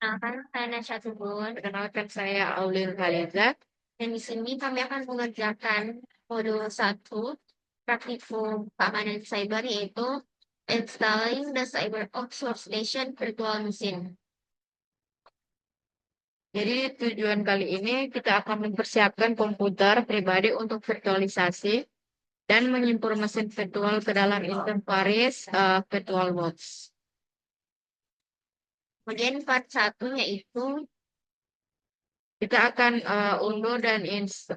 Perkenalkan, saya Nasya Tubun. Perkenalkan saya Aulil Khaliza. Dan di sini kami akan mengerjakan modul 1 praktikum keamanan cyber, yaitu installing the cyber outsource station virtual machine. Jadi tujuan kali ini kita akan mempersiapkan komputer pribadi untuk virtualisasi dan mengimpor mesin virtual ke dalam Interface VirtualBox. Kemudian part 1 yaitu Kita akan unduh dan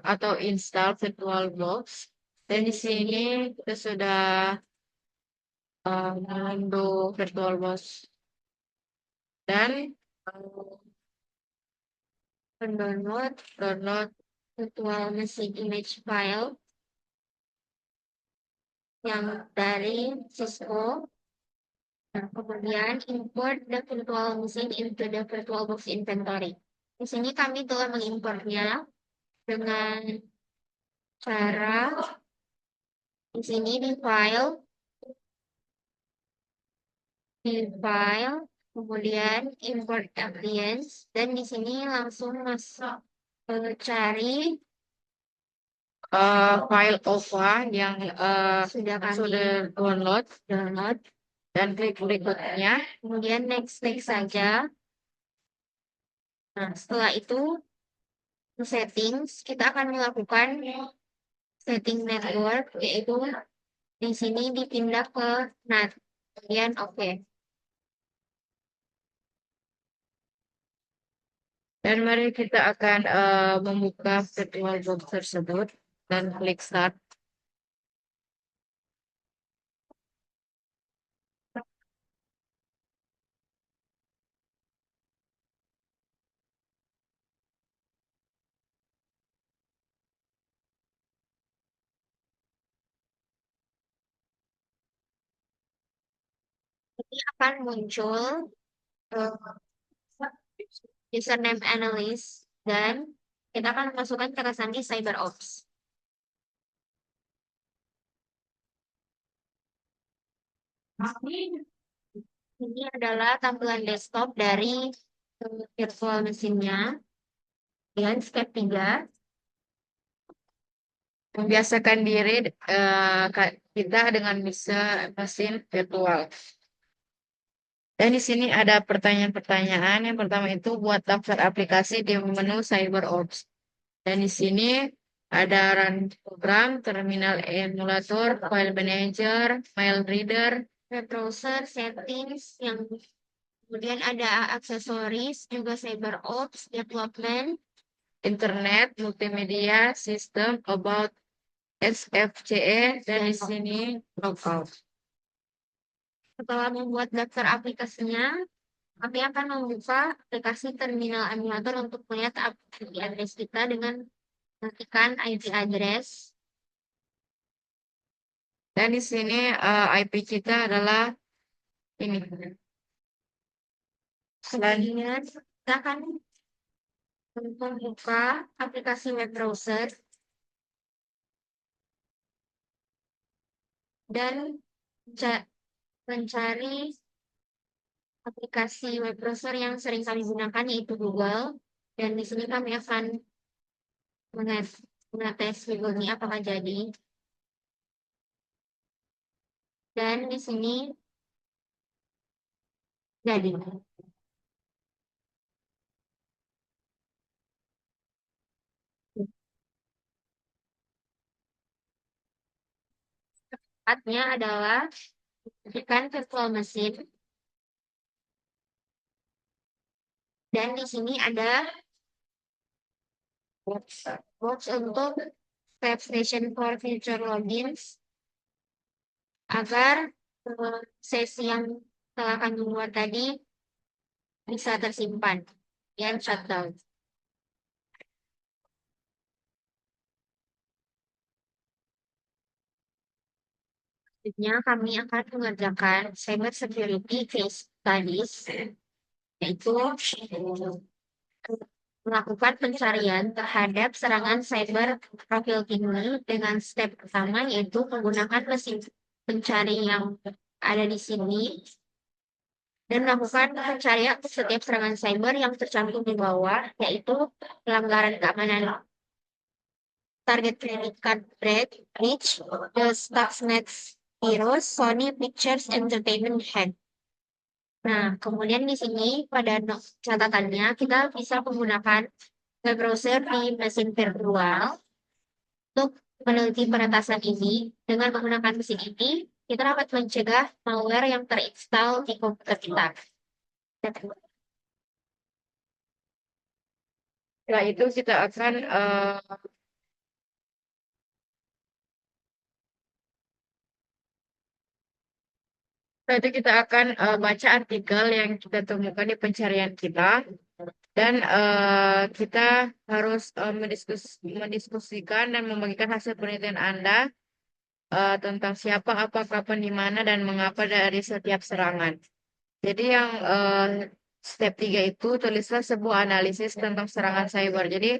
atau install VirtualBox. Dan di sini kita sudah mengunduh VirtualBox dan download virtual machine image file yang dari Cisco. Nah, kemudian import the virtual machine into the VirtualBox inventory. Di sini kami telah mengimportnya dengan cara di sini di file, kemudian import appliance, dan di sini langsung masuk cari file OVA yang sudah kami sudah download download. dan klik berikutnya. Kemudian next saja. Nah, setelah itu settings, kita akan melakukan setting network, yaitu di sini dipindah ke NAT. Kemudian oke. Dan mari kita akan membuka VirtualBox tersebut dan klik start. Ini akan muncul uh, username analyst, dan kita akan masukkan kata sandi CyberOps. Ini adalah tampilan desktop dari virtual mesinnya. Dan step 3, Membiasakan diri kita dengan bisa mesin virtual. Dan di sini ada pertanyaan-pertanyaan. Yang pertama itu buat daftar aplikasi di menu CyberOps. Dan di sini ada run program, terminal emulator, file manager, file reader, web browser, settings, yang kemudian ada aksesoris, juga CyberOps, development, internet, multimedia, sistem, about SFCE, dan di sini logout. Setelah membuat daftar aplikasinya, kami akan membuka aplikasi terminal emulator untuk melihat IP address kita dengan mengetikkan IP address. Dan di sini IP kita adalah ini. Selanjutnya, kita akan membuka aplikasi web browser dan mencari aplikasi web browser yang sering kami gunakan, yaitu Google. Dan di sini kami akan mengetes Google ini apakah jadi. Dan di sini jadi. Tempatnya adalah ketikkan virtual machine. Dan di sini ada box untuk web station for future logins, agar sesi yang telah kami buat tadi bisa tersimpan dan shutdown. Selanjutnya kami akan mengerjakan cyber security case studies, yaitu melakukan pencarian terhadap serangan cyber profil tinggi dengan step pertama, yaitu menggunakan mesin pencari yang ada di sini. dan melakukan pencarian untuk setiap serangan cyber yang tercantum di bawah, yaitu pelanggaran keamanan target credit card breach, the Stuxnet virus, Sony Pictures Entertainment hack. Nah, kemudian di sini pada catatannya kita bisa menggunakan web browser di mesin virtual untuk meneliti peretasan ini. Dengan menggunakan mesin ini, kita dapat mencegah malware yang terinstall di komputer kita. Setelah itu kita akan setelah itu kita akan baca artikel yang kita temukan di pencarian kita dan kita harus mendiskusikan dan membagikan hasil penelitian Anda tentang siapa, apa, kapan, di mana, dan mengapa dari setiap serangan. Jadi yang step 3 itu tulislah sebuah analisis tentang serangan cyber. Jadi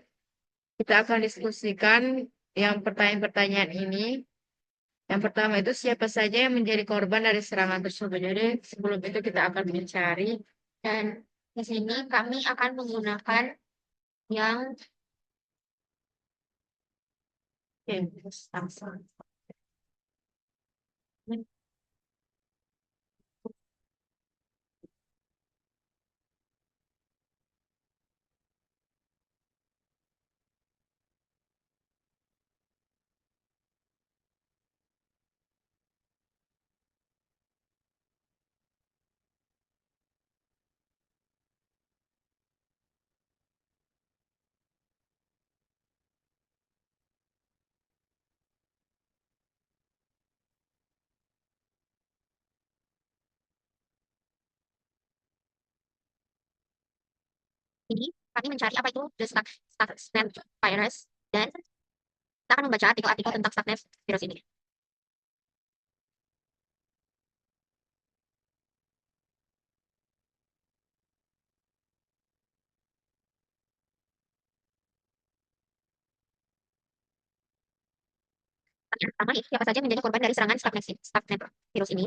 kita akan diskusikan yang pertanyaan-pertanyaan ini. Yang pertama itu siapa saja yang menjadi korban dari serangan tersebut. Jadi sebelum itu kita akan mencari. Dan di sini kami akan menggunakan yang ini kami mencari apa itu the Stuxnet virus dan kita akan membaca artikel-artikel tentang Stuxnet virus ini. Yang pertama, siapa saja yang menjadi korban dari serangan Stuxnet virus ini?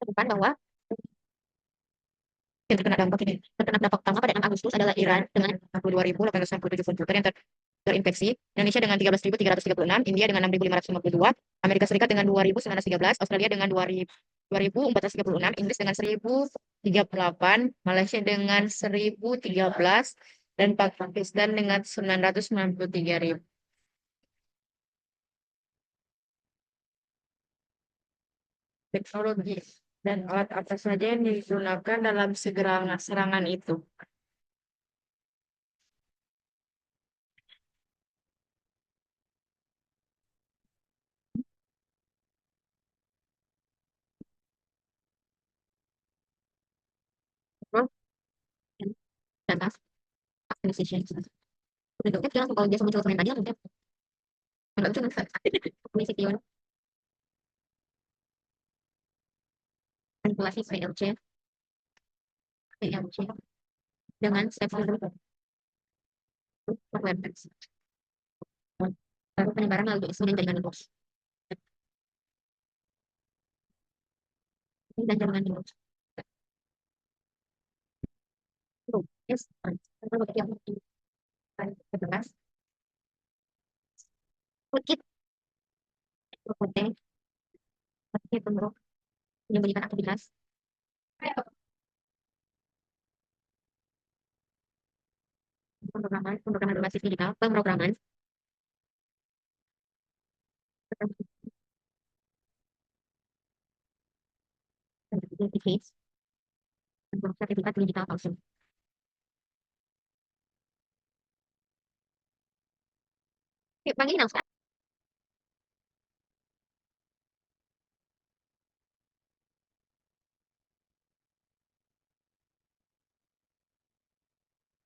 Ditemukan bahwa yang terkena dampak utama pada 6 Agustus adalah Iran dengan 62.867 komputer yang terinfeksi, Indonesia dengan 13.336, India dengan 6.552, Amerika Serikat dengan 2.913, Australia dengan 2.436, Inggris dengan 1.038, Malaysia dengan 1.013, dan Pakistan dengan 993.000. Teknologi dan alat apa saja yang digunakan dalam serangan itu. Data optimization. Bentuknya kita langsung kalau biasa muncul komen tadi langsung enggak bisa optimization manipulasi PLC dengan step web lalu penyebaran melalui instrumen jaringan inbox dan jaringan inbox. Yes, yang terbatas. Klik untuk menyembunyikan aktivitas. Pemrograman berbasis digital, pemrograman certificates, sertifikat digital palsu. Panggil langsung.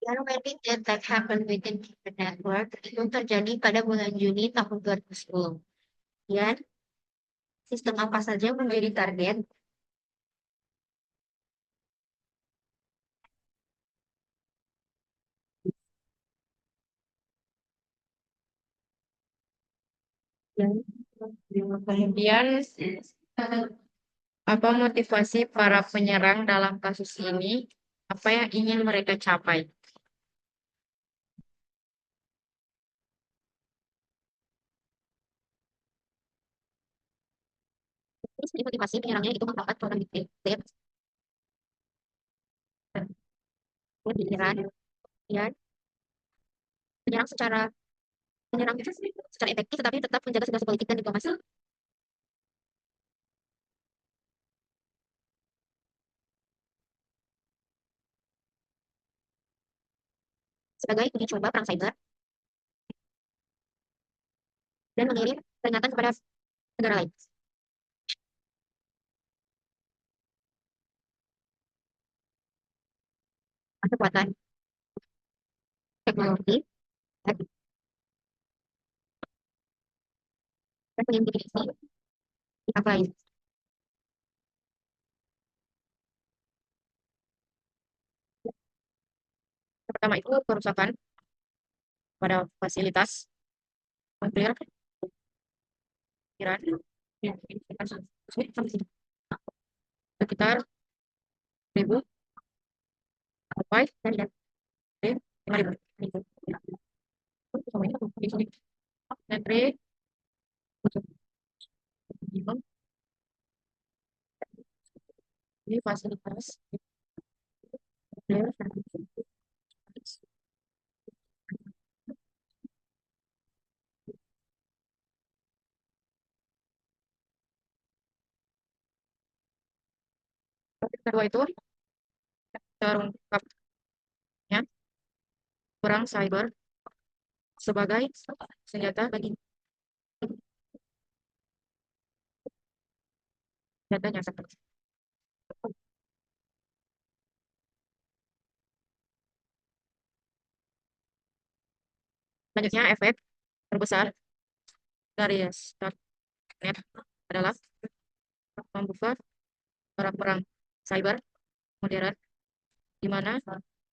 Biometric attack happened within the network itu terjadi pada bulan Juni tahun 2010. Ya, sistem apa saja menjadi target. Dan Kemudian, apa motivasi para penyerang dalam kasus ini? Apa yang ingin mereka capai? motivasi penyerangnya itu mengangkat program detail dan ya menyerang secara menyerang secara efektif tetapi tetap menjaga situasi politik dan diplomasi sebagai uji coba perang cyber dan mengirim peringatan kepada negara lain. Kekuatan teknologi dan pengintimidasi pihak lain. Pertama itu kerusakan pada fasilitas nuklir Iran sekitar 1.000 sampai 5.000. Metri di fasilitas nuklir. Kedua itu terungkapnya perang cyber sebagai senjata bagi senjata nyasar. Selanjutnya, efek terbesar dari Starknet adalah membuka perang cyber modern di mana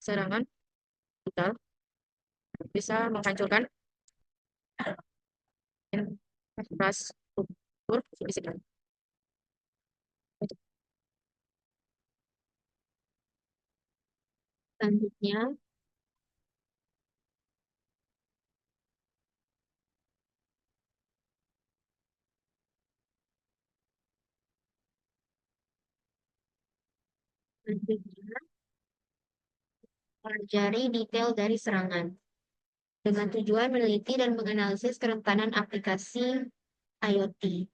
serangan digital bisa menghancurkan infrastruktur fisik. Selanjutnya, pelajari detail dari serangan dengan tujuan meneliti dan menganalisis kerentanan aplikasi IoT.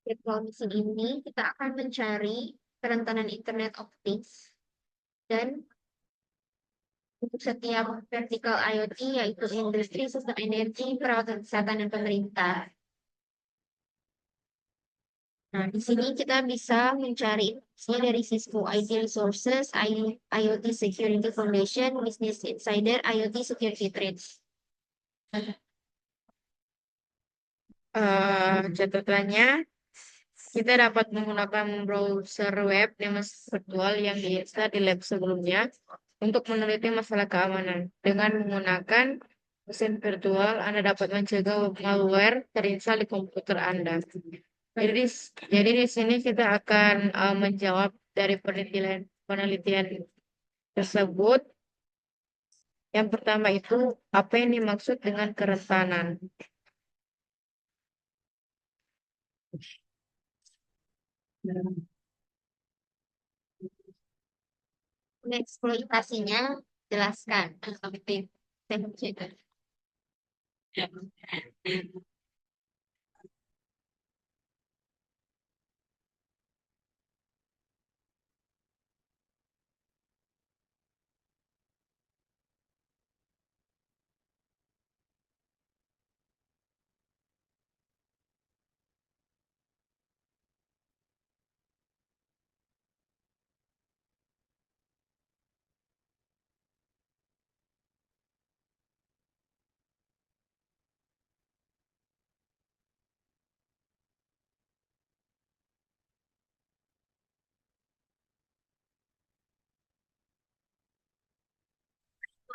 Virtual machine ini kita akan mencari kerentanan Internet of Things dan untuk setiap vertikal IoT yaitu industri, sistem energi, perawatan kesehatan, dan pemerintah. Nah, di sini kita bisa mencari informasinya dari Cisco IT Resources, IoT Security Foundation, Business Insider, IoT Security Trends. Catatannya, kita dapat menggunakan browser web di mesin virtual yang diinstal di lab sebelumnya untuk meneliti masalah keamanan. Dengan menggunakan mesin virtual, Anda dapat mencegah malware terinstall di komputer Anda. Jadi di sini kita akan menjawab dari penelitian tersebut. Yang pertama itu, apa yang dimaksud dengan kerentanan? Eksploitasinya jelaskan.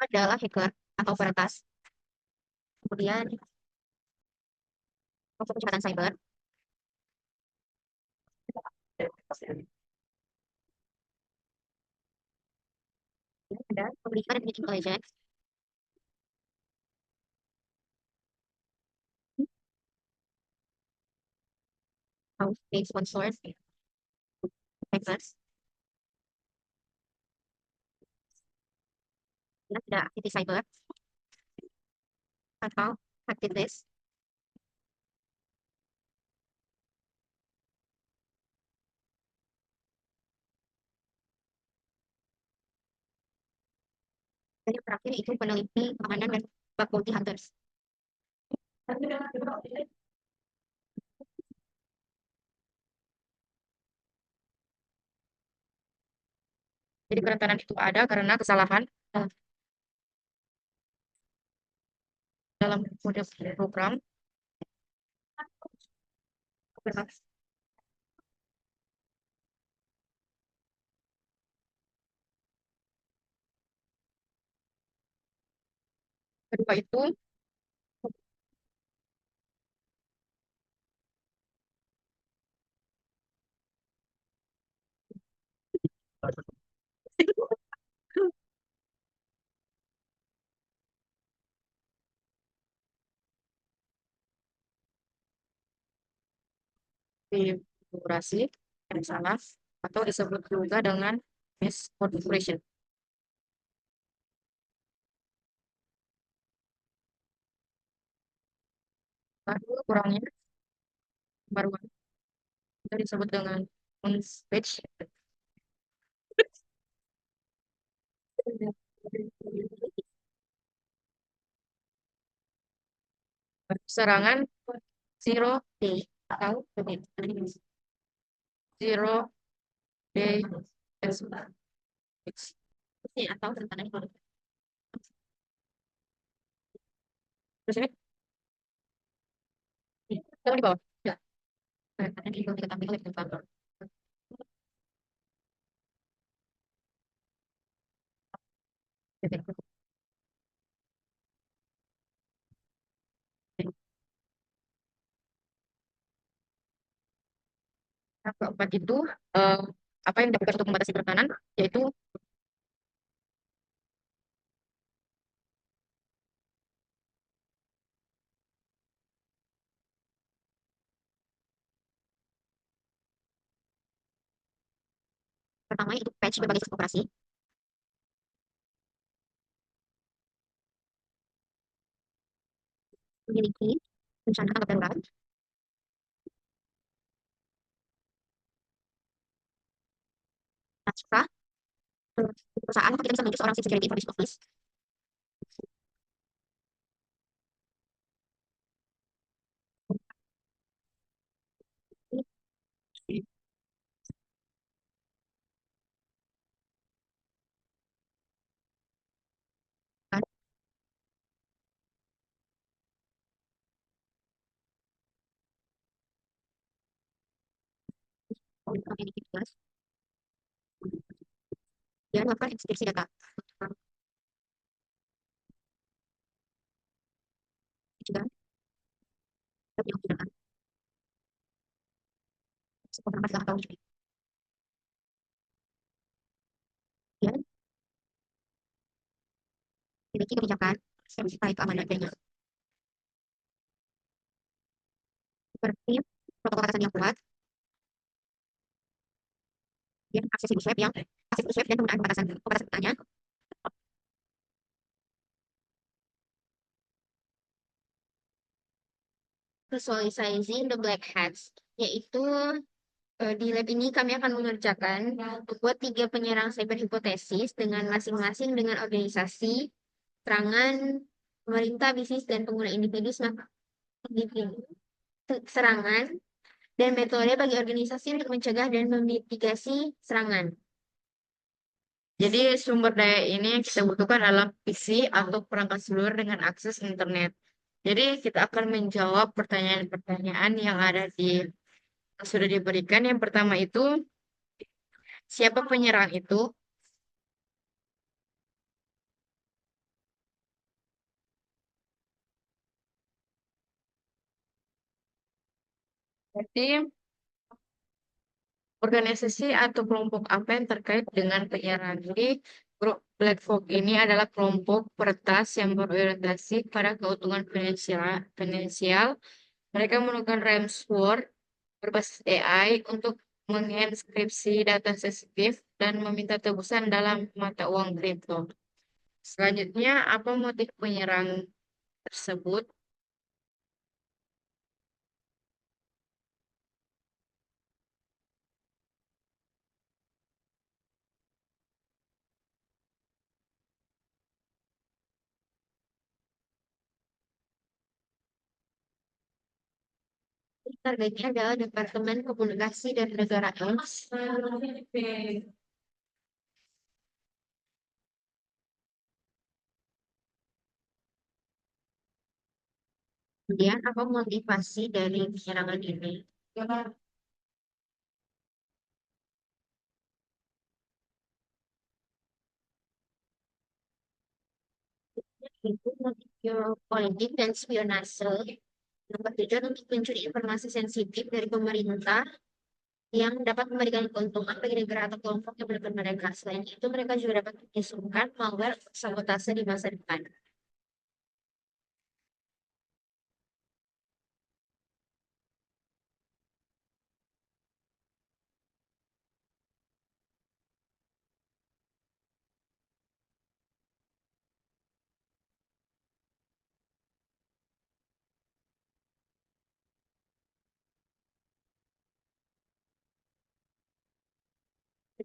adalah hacker atau peretas. Kemudian untuk kejahatan cyber, ada pendidikan dan intelligence, house based sponsors, hackers, dan ada aktivis cyber atau aktivis. Dan yang terakhir itu peneliti keamanan dan bug bounty hunters. Jadi kerentanan itu ada karena kesalahan dalam kode program. Kedua itu konfigurasi yang salah atau disebut juga dengan misconfiguration. Lalu kurangnya baruan itu disebut dengan on-page. Serangan zero day atau zero day atau rencana itu. Terus ini kamu di bawah. Ya. Nanti kita tampil di kantor. Nah, keempat itu eh, apa yang dilakukan untuk membatasi pertahanan yaitu pertama itu patch berbagai sistem operasi, memiliki rencana tanggap darurat, naskah, di perusahaan kita bisa menunjuk seorang chief security information office, kan, memiliki tugas, dan melakukan inskripsi data, juga penyalahgunaan sebuah perangkat dalam tahun ini. Dan memiliki kebijakan sertifikasi keamanan data seperti protokol atasan yang kuat, dan akses web dan penggunaan pembatasan datanya, visualizing the black hats, yaitu di lab ini kami akan mengerjakan membuat 3 penyerang cyber hipotesis dengan masing-masing dengan organisasi, serangan, pemerintah, bisnis, dan pengguna individu serangan, dan metode bagi organisasi untuk mencegah dan memitigasi serangan. Jadi sumber daya ini yang kita butuhkan adalah PC atau perangkat seluler dengan akses internet. Jadi kita akan menjawab pertanyaan-pertanyaan yang ada yang sudah diberikan. Yang pertama itu, siapa penyerang itu? Jadi, organisasi atau kelompok apa yang terkait dengan penyiaran. Jadi, grup Black Box ini adalah kelompok peretas yang berorientasi pada keuntungan finansial. Mereka menggunakan Ramsword berbasis AI untuk menginskripsi data sensitif dan meminta tebusan dalam mata uang kripto. Selanjutnya, apa motif penyerang tersebut? Targetnya adalah Departemen Komunikasi dan Negara X. Kemudian apa motivasi dari penyerangan ini? Itu motif geopolitik dan spionase yang bertujuan untuk mencuri informasi sensitif dari pemerintah yang dapat memberikan keuntungan bagi negara atau kelompok yang mendukung mereka. Selain itu, mereka juga dapat menyusunkan malware sabotase di masa depan.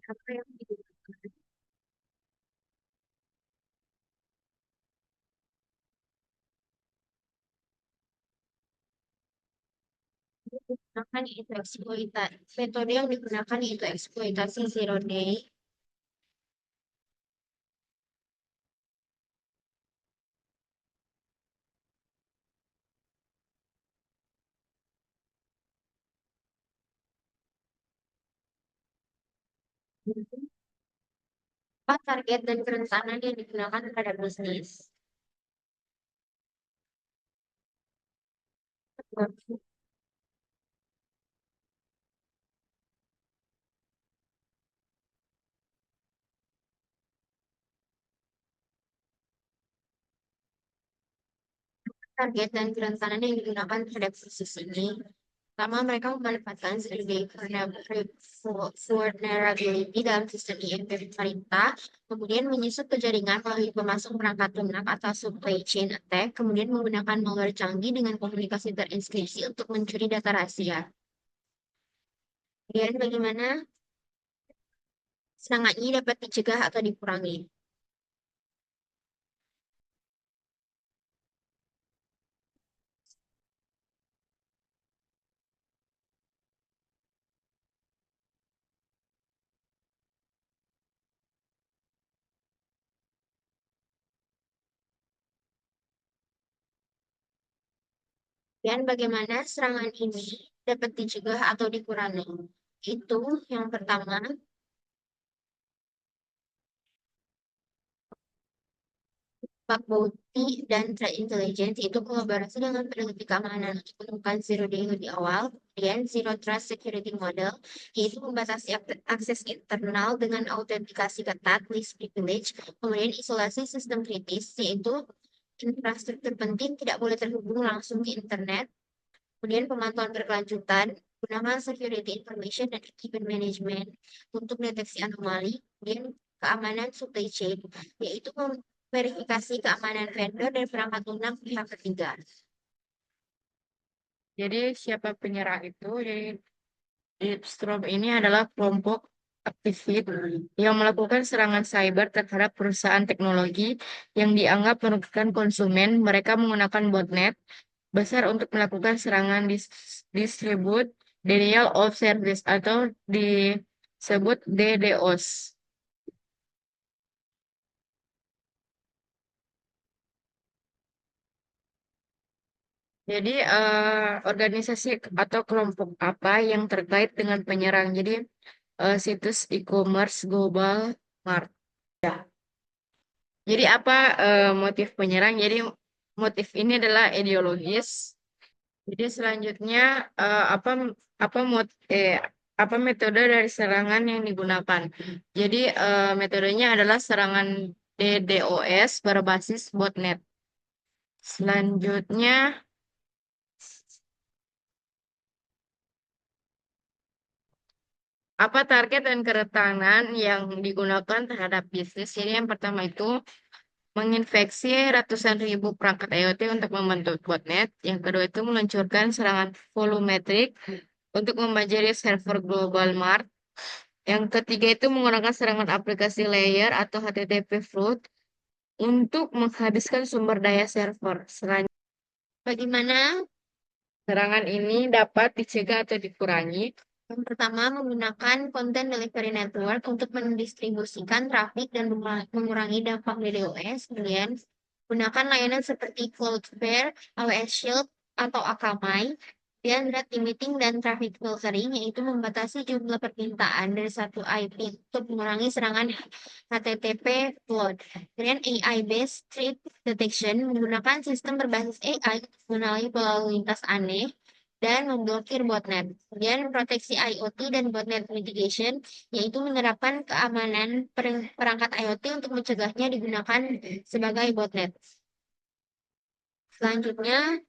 Apa yang digunakan yaitu eksploitasi. Metode yang digunakan yaitu eksploitasi zero day. Apa target dan kerentanan yang digunakan pada bisnis? Target dan kerentanan yang digunakan terhadap bisnis ini. Pertama, mereka memanfaatkan sebagai vulnerability dalam sistem IMP pemerintah, kemudian menyusup ke jaringan melalui pemasok perangkat lunak atau supply chain attack, kemudian menggunakan malware canggih dengan komunikasi terinskripsi untuk mencuri data rahasia. Kemudian bagaimana serangan ini dapat dicegah atau dikurangi? Dan bagaimana serangan ini dapat dicegah atau dikurangi? Itu yang pertama, Pak Bouti dan Threat Intelligence itu kolaborasi dengan peneliti keamanan untuk menemukan Zero Day lebih awal. Kemudian Zero Trust Security Model, yaitu membatasi akses internal dengan autentikasi ketat, least privilege. Kemudian isolasi sistem kritis, yaitu infrastruktur penting tidak boleh terhubung langsung ke internet. Kemudian pemantauan berkelanjutan, gunakan security information dan event management untuk deteksi anomali. Kemudian keamanan supply chain, yaitu verifikasi keamanan vendor dan perangkat lunak pihak ketiga. Jadi, siapa penyerang itu? Jadi, Deepstrobe ini adalah kelompok aktivis yang melakukan serangan cyber terhadap perusahaan teknologi yang dianggap merugikan konsumen. Mereka menggunakan botnet besar untuk melakukan serangan distribute denial of service atau disebut DDoS. Jadi organisasi atau kelompok apa yang terkait dengan penyerang? Jadi situs e-commerce global mart. Ya. Jadi apa motif penyerang? Jadi motif ini adalah ideologis. Jadi selanjutnya apa apa mod apa metode dari serangan yang digunakan? Jadi metodenya adalah serangan DDoS berbasis botnet. Selanjutnya, apa target dan kerentanan yang digunakan terhadap bisnis? Jadi yang pertama itu menginfeksi ratusan ribu perangkat IoT untuk membentuk botnet. Yang kedua itu meluncurkan serangan volumetrik untuk membanjiri server global mart. Yang ketiga itu menggunakan serangan aplikasi layer atau HTTP flood untuk menghabiskan sumber daya server. Bagaimana? Serangan ini dapat dicegah atau dikurangi. Yang pertama, menggunakan content delivery network untuk mendistribusikan trafik dan mengurangi dampak DDoS. Kemudian, gunakan layanan seperti Cloudflare, AWS Shield, atau Akamai. Dan red limiting dan traffic filtering, yaitu membatasi jumlah permintaan dari satu IP untuk mengurangi serangan HTTP flood. Kemudian AI-based threat detection menggunakan sistem berbasis AI untuk mengenali pola lalu lintas aneh dan memblokir botnet. Kemudian proteksi IoT dan botnet mitigation, yaitu menerapkan keamanan perangkat IoT untuk mencegahnya digunakan sebagai botnet. Selanjutnya,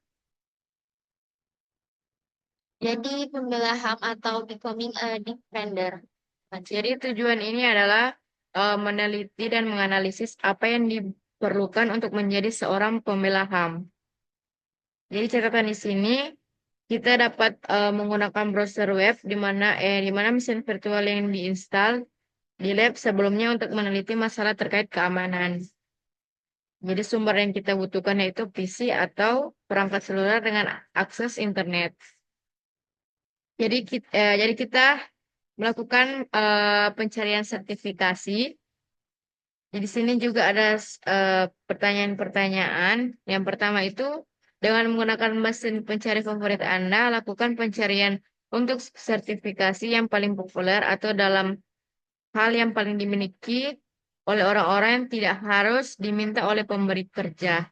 jadi pembela HAM atau becoming a defender. Jadi tujuan ini adalah meneliti dan menganalisis apa yang diperlukan untuk menjadi seorang pembela HAM. Jadi catatan di sini kita dapat menggunakan browser web di mana mesin virtual yang diinstal di lab sebelumnya untuk meneliti masalah terkait keamanan. Jadi sumber yang kita butuhkan yaitu PC atau perangkat seluler dengan akses internet. Jadi kita melakukan pencarian sertifikasi. Di sini juga ada pertanyaan-pertanyaan. Yang pertama itu, dengan menggunakan mesin pencari favorit Anda, lakukan pencarian untuk sertifikasi yang paling populer atau dalam hal yang paling dimiliki oleh orang-orang yang tidak harus diminta oleh pemberi kerja.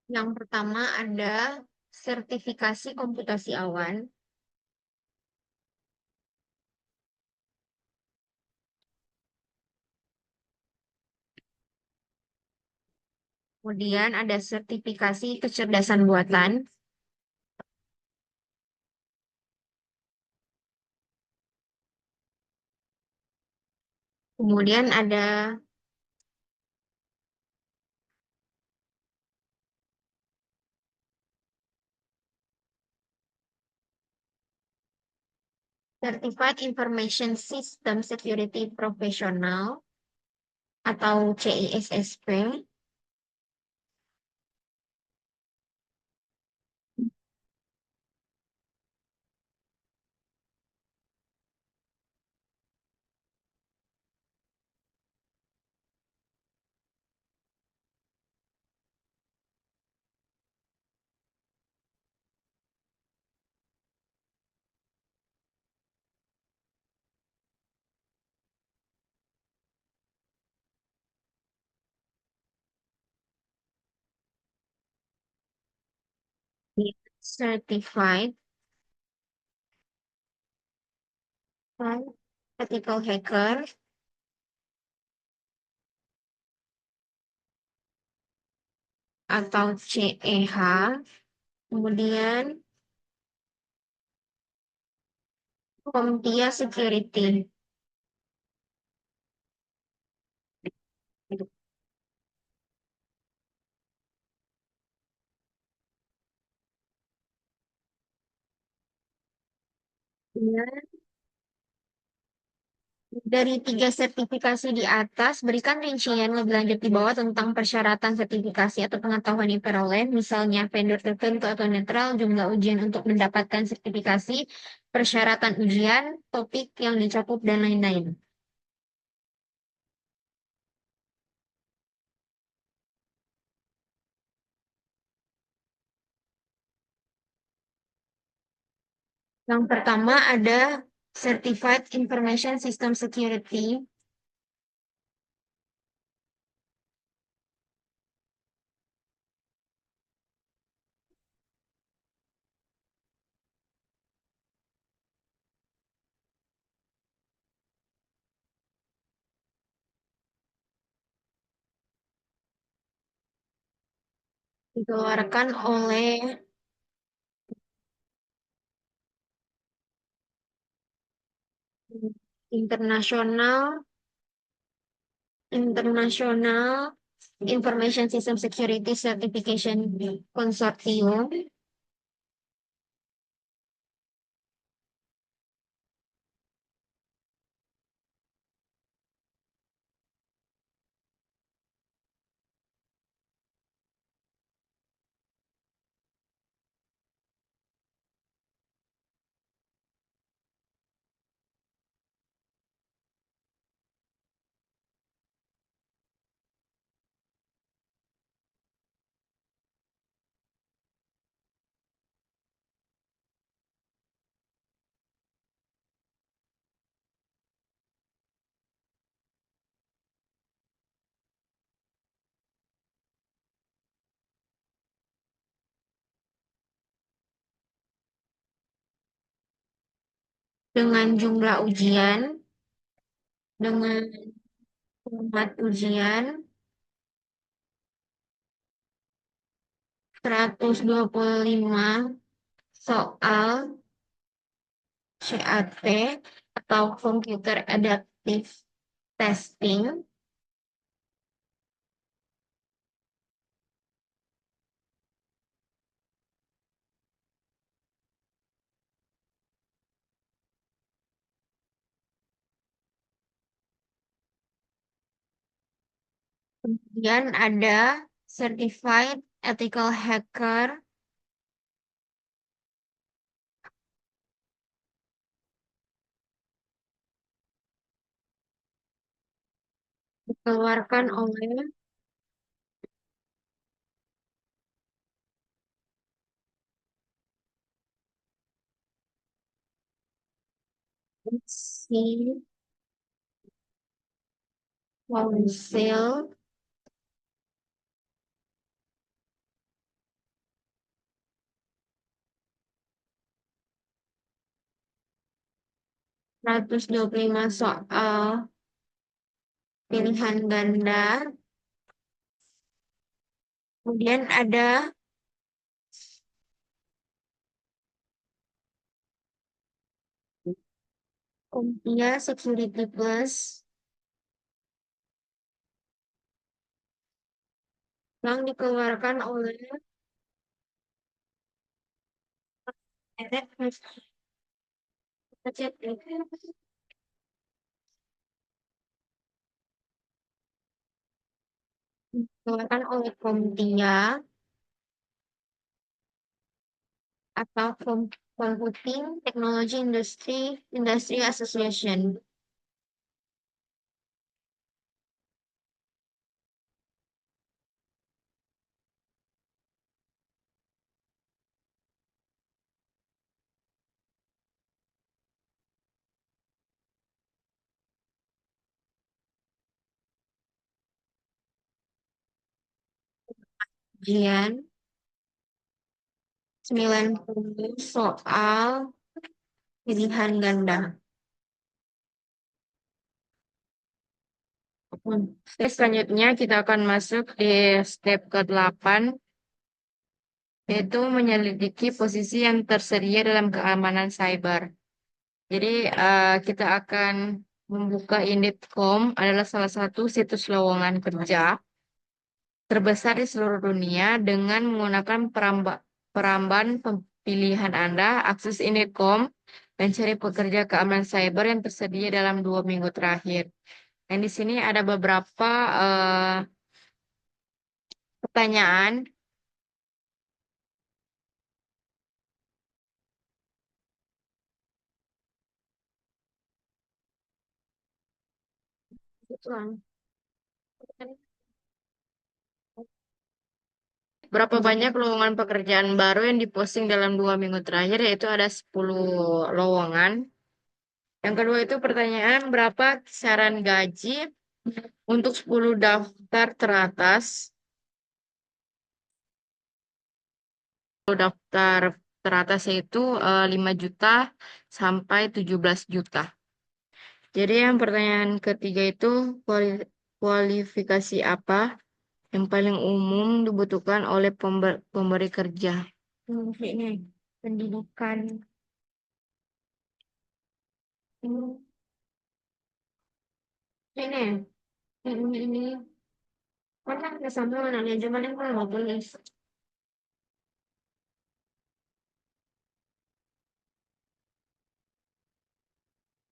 Yang pertama ada sertifikasi komputasi awan. Kemudian ada sertifikasi kecerdasan buatan. Kemudian ada Certified Information System Security Professional atau CISSP. Certified Ethical Hacker atau CEH. Kemudian Comtia Security. Ya. Dari tiga sertifikasi di atas, berikan rincian lebih lanjut di bawah tentang persyaratan sertifikasi atau pengetahuan yang diperoleh, misalnya vendor tertentu atau netral, jumlah ujian untuk mendapatkan sertifikasi, persyaratan ujian, topik yang dicakup, dan lain-lain. Yang pertama ada Certified Information System Security. Dikeluarkan oleh International International Information System Security Certification Consortium. Dengan jumlah ujian, dengan format ujian 125 soal CAT atau Computer Adaptive Testing. Kemudian ada Certified Ethical Hacker, dikeluarkan oleh si Council 125 soal pilihan ganda. Kemudian ada Comptia Security Plus yang dikeluarkan oleh dikeluarkan oleh Comptia atau Computing Technology Industry Association. Ujian 90 soal pilihan ganda. Oke, selanjutnya kita akan masuk di step ke-8, yaitu menyelidiki posisi yang tersedia dalam keamanan cyber. Jadi kita akan membuka Inditcom adalah salah satu situs lowongan kerja terbesar di seluruh dunia dengan menggunakan peramban pilihan Anda, akses Inditcom dan cari pekerja keamanan cyber yang tersedia dalam 2 minggu terakhir. Dan di sini ada beberapa pertanyaan. Gitu kan. Berapa banyak lowongan pekerjaan baru yang diposting dalam 2 minggu terakhir, yaitu ada 10 lowongan. Yang kedua itu pertanyaan, berapa kisaran gaji untuk 10 daftar teratas? 10 daftar teratas yaitu 5 juta sampai 17 juta. Jadi yang pertanyaan ketiga itu kualifikasi apa yang paling umum dibutuhkan oleh pemberi kerja? Ini pendidikan. Hmm, ini mana ada sama nanya cuman yang mau tulis.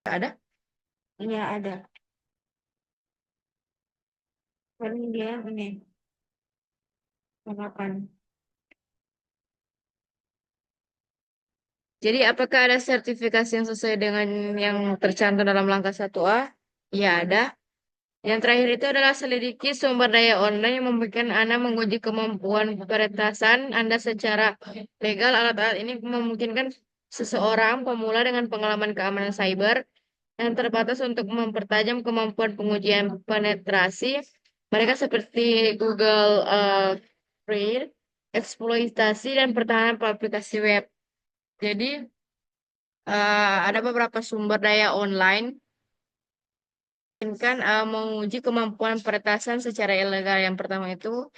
Ada? Iya ada. Paling dia ini harapan. Jadi apakah ada sertifikasi yang sesuai dengan yang tercantum dalam langkah 1A? Ya ada. Yang terakhir itu adalah selidiki sumber daya online yang memungkinkan Anda menguji kemampuan peretasan Anda secara legal. Alat-alat ini memungkinkan seseorang pemula dengan pengalaman keamanan cyber yang terbatas untuk mempertajam kemampuan pengujian penetrasi. Mereka seperti Google Create, eksploitasi, dan pertahanan aplikasi web. Jadi, ada beberapa sumber daya online kan menguji kemampuan peretasan secara ilegal. Yang pertama itu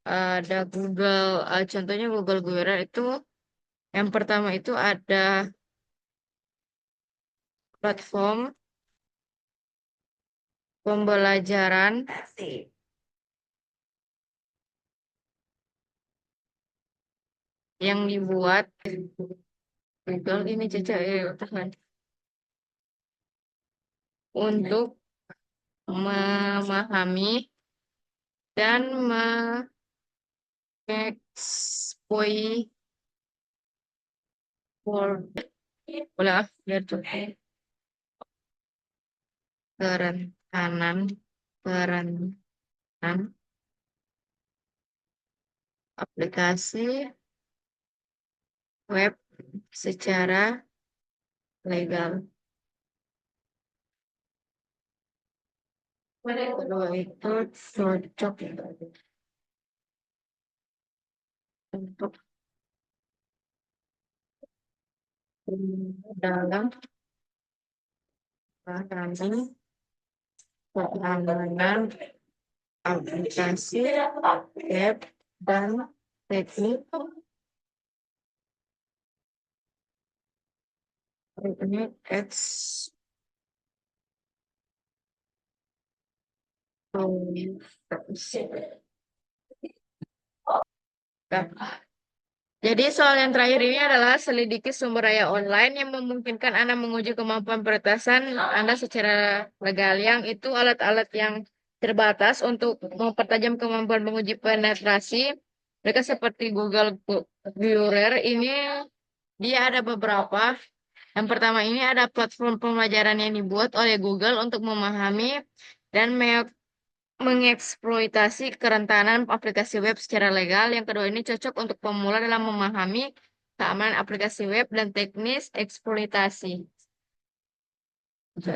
ada Google, contohnya Google Guerrero itu. Yang pertama itu ada platform pembelajaran yang dibuat Google ini Caca, tahan. Untuk memahami dan mengeksploitasi boleh biar tuh kerentanan kerentanan aplikasi web secara legal. Kedua itu cocok untuk dalam pahami keamanan aplikasi web dan teknik eksploitasi. Jadi soal yang terakhir ini adalah selidiki sumber daya online yang memungkinkan Anda menguji kemampuan peretasan Anda secara legal. Yang itu alat-alat yang terbatas untuk mempertajam kemampuan menguji penetrasi. Mereka seperti Google Bureau ini dia ada beberapa. Yang pertama ini ada platform pembelajaran yang dibuat oleh Google untuk memahami dan mengeksploitasi kerentanan aplikasi web secara legal. Yang kedua ini cocok untuk pemula dalam memahami keamanan aplikasi web dan teknis eksploitasi. Ya,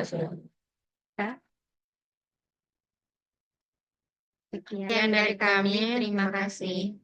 Sekian sekian dari kami. terima kasih.